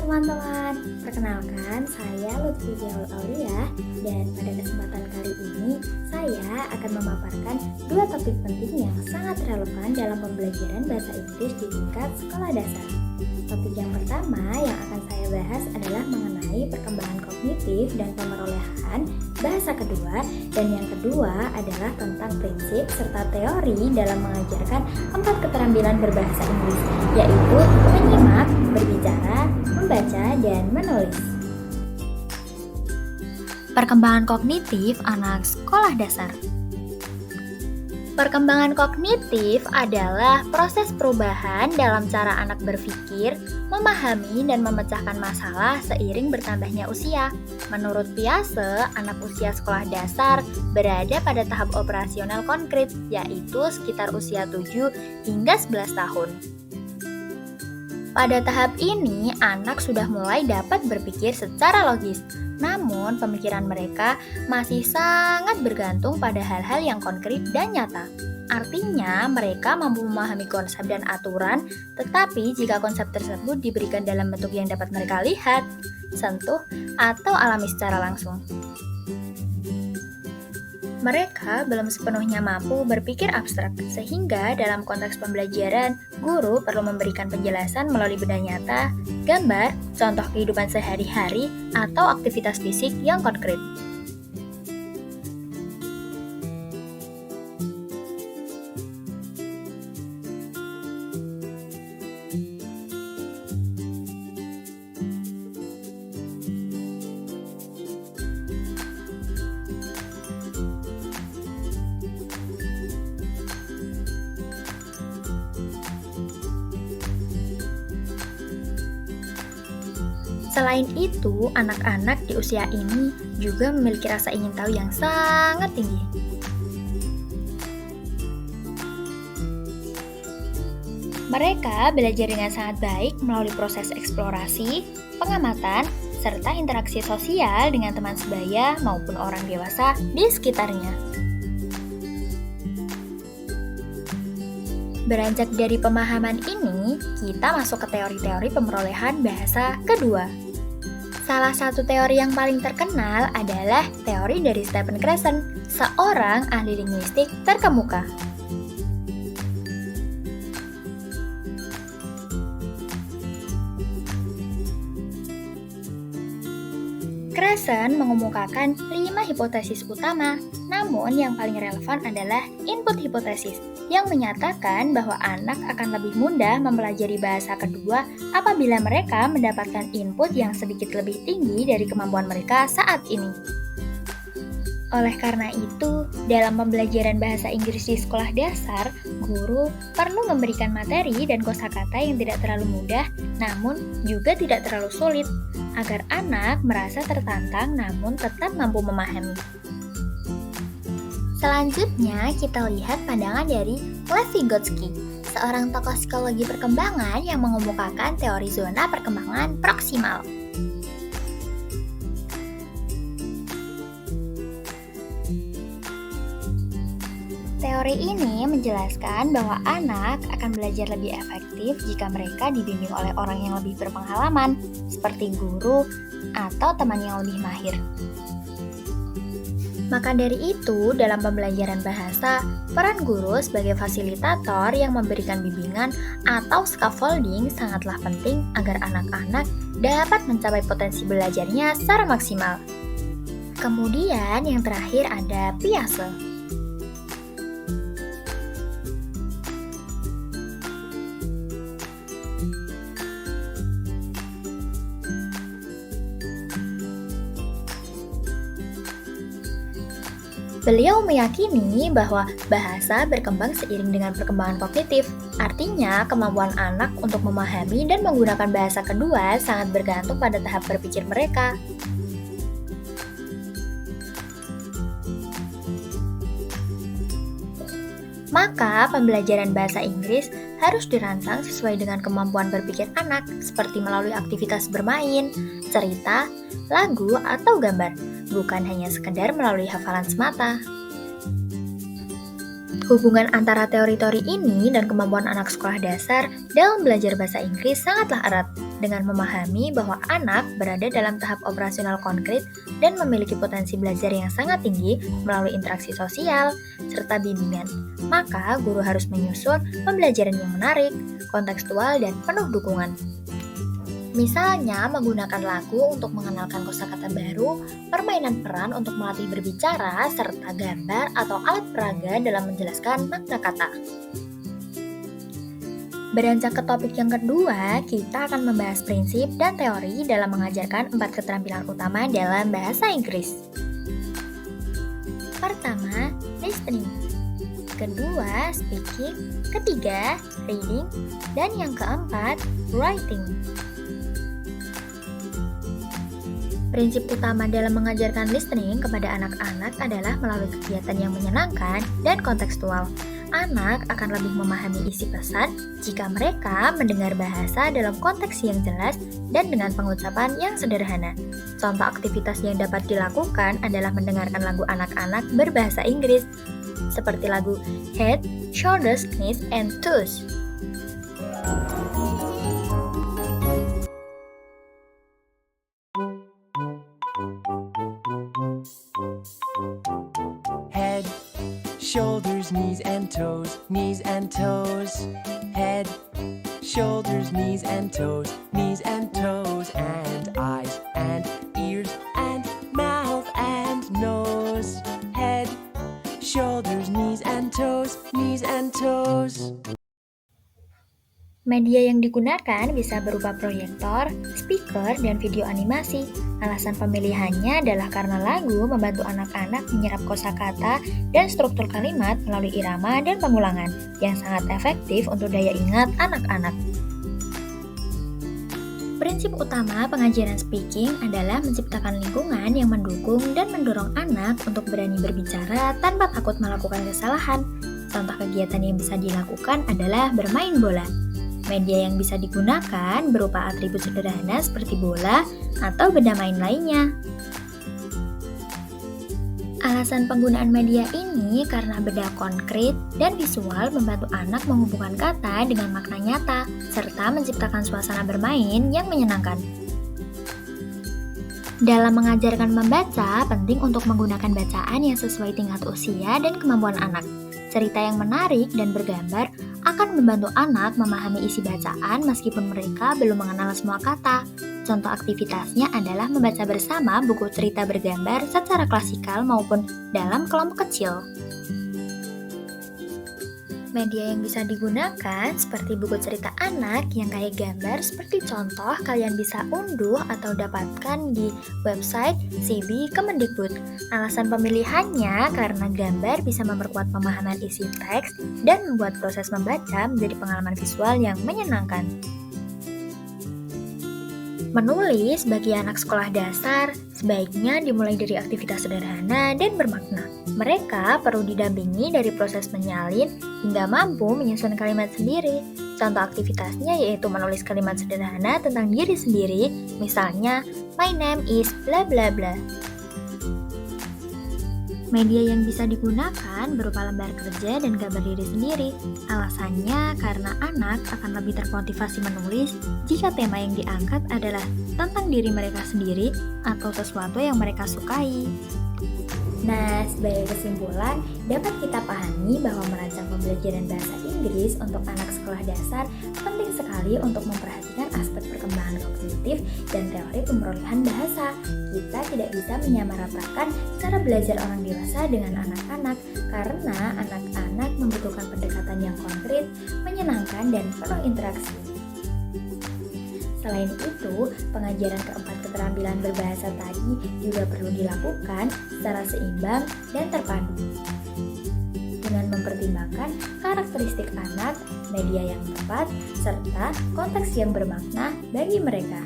teman-teman, perkenalkan saya Lutfi Aulia dan pada kesempatan kali ini saya akan memaparkan dua topik penting yang sangat relevan dalam pembelajaran bahasa Inggris di tingkat sekolah dasar. Topik yang pertama yang akan saya bahas adalah mengenai perkembangan kognitif dan pemerolehan bahasa kedua, dan yang kedua adalah tentang prinsip serta teori dalam mengajarkan 4 keterampilan berbahasa Inggris, yaitu menyimak, berbicara, membaca, dan menulis. Perkembangan kognitif anak sekolah dasar. Perkembangan kognitif adalah proses perubahan dalam cara anak berpikir, memahami, dan memecahkan masalah seiring bertambahnya usia. Menurut Piase, anak usia sekolah dasar berada pada tahap operasional konkret, yaitu sekitar usia 7 hingga 11 tahun. Pada tahap ini, anak sudah mulai dapat berpikir secara logis, namun pemikiran mereka masih sangat bergantung pada hal-hal yang konkret dan nyata. Artinya, mereka mampu memahami konsep dan aturan, tetapi jika konsep tersebut diberikan dalam bentuk yang dapat mereka lihat, sentuh, atau alami secara langsung, mereka belum sepenuhnya mampu berpikir abstrak, sehingga dalam konteks pembelajaran, guru perlu memberikan penjelasan melalui benda nyata, gambar, contoh kehidupan sehari-hari, atau aktivitas fisik yang konkret. Selain itu, anak-anak di usia ini juga memiliki rasa ingin tahu yang sangat tinggi. Mereka belajar dengan sangat baik melalui proses eksplorasi, pengamatan, serta interaksi sosial dengan teman sebaya maupun orang dewasa di sekitarnya. Beranjak dari pemahaman ini, kita masuk ke teori-teori pemerolehan bahasa kedua. Salah satu teori yang paling terkenal adalah teori dari Stephen Krashen, seorang ahli linguistik terkemuka. Krashen mengemukakan 5 hipotesis utama, namun yang paling relevan adalah input hipotesis, yang menyatakan bahwa anak akan lebih mudah mempelajari bahasa kedua apabila mereka mendapatkan input yang sedikit lebih tinggi dari kemampuan mereka saat ini. Oleh karena itu, dalam pembelajaran bahasa Inggris di sekolah dasar, guru perlu memberikan materi dan kosakata yang tidak terlalu mudah, namun juga tidak terlalu sulit, agar anak merasa tertantang namun tetap mampu memahami. Selanjutnya, kita lihat pandangan dari Lev Vygotsky, seorang tokoh psikologi perkembangan yang mengemukakan teori zona perkembangan proksimal. Teori ini menjelaskan bahwa anak akan belajar lebih efektif jika mereka dibimbing oleh orang yang lebih berpengalaman, seperti guru atau teman yang lebih mahir. Maka dari itu, dalam pembelajaran bahasa, peran guru sebagai fasilitator yang memberikan bimbingan atau scaffolding sangatlah penting agar anak-anak dapat mencapai potensi belajarnya secara maksimal. Kemudian yang terakhir ada Piase. Beliau meyakini bahwa bahasa berkembang seiring dengan perkembangan kognitif. Artinya, kemampuan anak untuk memahami dan menggunakan bahasa kedua sangat bergantung pada tahap berpikir mereka. Maka, pembelajaran bahasa Inggris harus dirancang sesuai dengan kemampuan berpikir anak, seperti melalui aktivitas bermain, cerita, lagu, atau gambar, bukan hanya sekedar melalui hafalan semata. Hubungan antara teori-teori ini dan kemampuan anak sekolah dasar dalam belajar bahasa Inggris sangatlah erat. dengan memahami bahwa anak berada dalam tahap operasional konkret dan memiliki potensi belajar yang sangat tinggi melalui interaksi sosial serta bimbingan. Maka guru harus menyusun pembelajaran yang menarik, kontekstual, dan penuh dukungan. Misalnya, menggunakan lagu untuk mengenalkan kosakata baru, permainan peran untuk melatih berbicara, serta gambar atau alat peraga dalam menjelaskan makna kata. Beranjak ke topik yang kedua, kita akan membahas prinsip dan teori dalam mengajarkan 4 keterampilan utama dalam bahasa Inggris. Pertama, listening. Kedua, speaking. Ketiga, reading. Dan yang keempat, writing. Prinsip utama dalam mengajarkan listening kepada anak-anak adalah melalui kegiatan yang menyenangkan dan kontekstual. Anak akan lebih memahami isi pesan jika mereka mendengar bahasa dalam konteks yang jelas dan dengan pengucapan yang sederhana. Contoh aktivitas yang dapat dilakukan adalah mendengarkan lagu anak-anak berbahasa Inggris, seperti lagu Head, Shoulders, Knees, and Toes. Head, shoulders, knees and toes, knees and toes. Head, shoulders, knees and toes, knees and toes. And eyes and ears and mouth and nose. Head, shoulders, knees and toes, knees and toes. Media yang digunakan bisa berupa proyektor, speaker, dan video animasi. Alasan pemilihannya adalah karena lagu membantu anak-anak menyerap kosakata dan struktur kalimat melalui irama dan pengulangan yang sangat efektif untuk daya ingat anak-anak. Prinsip utama pengajaran speaking adalah menciptakan lingkungan yang mendukung dan mendorong anak untuk berani berbicara tanpa takut melakukan kesalahan. Contoh kegiatan yang bisa dilakukan adalah bermain bola. Media yang bisa digunakan berupa atribut sederhana seperti bola atau benda main lainnya. Alasan penggunaan media ini karena benda konkret dan visual membantu anak menghubungkan kata dengan makna nyata, serta menciptakan suasana bermain yang menyenangkan. Dalam mengajarkan membaca, penting untuk menggunakan bacaan yang sesuai tingkat usia dan kemampuan anak. Cerita yang menarik dan bergambar akan membantu anak memahami isi bacaan meskipun mereka belum mengenal semua kata. Contoh aktivitasnya adalah membaca bersama buku cerita bergambar secara klasikal maupun dalam kelompok kecil. Media yang bisa digunakan seperti buku cerita anak yang kaya gambar seperti contoh kalian bisa unduh atau dapatkan di website CB Kemendikbud. Alasan pemilihannya karena gambar bisa memperkuat pemahaman isi teks dan membuat proses membaca menjadi pengalaman visual yang menyenangkan. Menulis bagi anak sekolah dasar sebaiknya dimulai dari aktivitas sederhana dan bermakna. Mereka perlu didampingi dari proses menyalin hingga mampu menyusun kalimat sendiri. Contoh aktivitasnya yaitu menulis kalimat sederhana tentang diri sendiri, misalnya, "My name is bla bla bla." Media yang bisa digunakan berupa lembar kerja dan gambar diri sendiri. Alasannya karena anak akan lebih termotivasi menulis jika tema yang diangkat adalah tentang diri mereka sendiri atau sesuatu yang mereka sukai. Nah, sebagai kesimpulan, dapat kita pahami bahwa merancang pembelajaran bahasa Inggris untuk anak sekolah dasar penting sekali untuk memperhatikan aspek perkembangan kognitif dan teori pemerolehan bahasa. Kita tidak bisa menyamaratakan cara belajar orang dewasa dengan anak-anak karena anak-anak membutuhkan pendekatan yang konkret, menyenangkan, dan penuh interaksi. Selain itu, pengajaran keempat keterampilan berbahasa tadi juga perlu dilakukan secara seimbang dan terpadu. Dengan mempertimbangkan karakteristik anak, media yang tepat, serta konteks yang bermakna bagi mereka.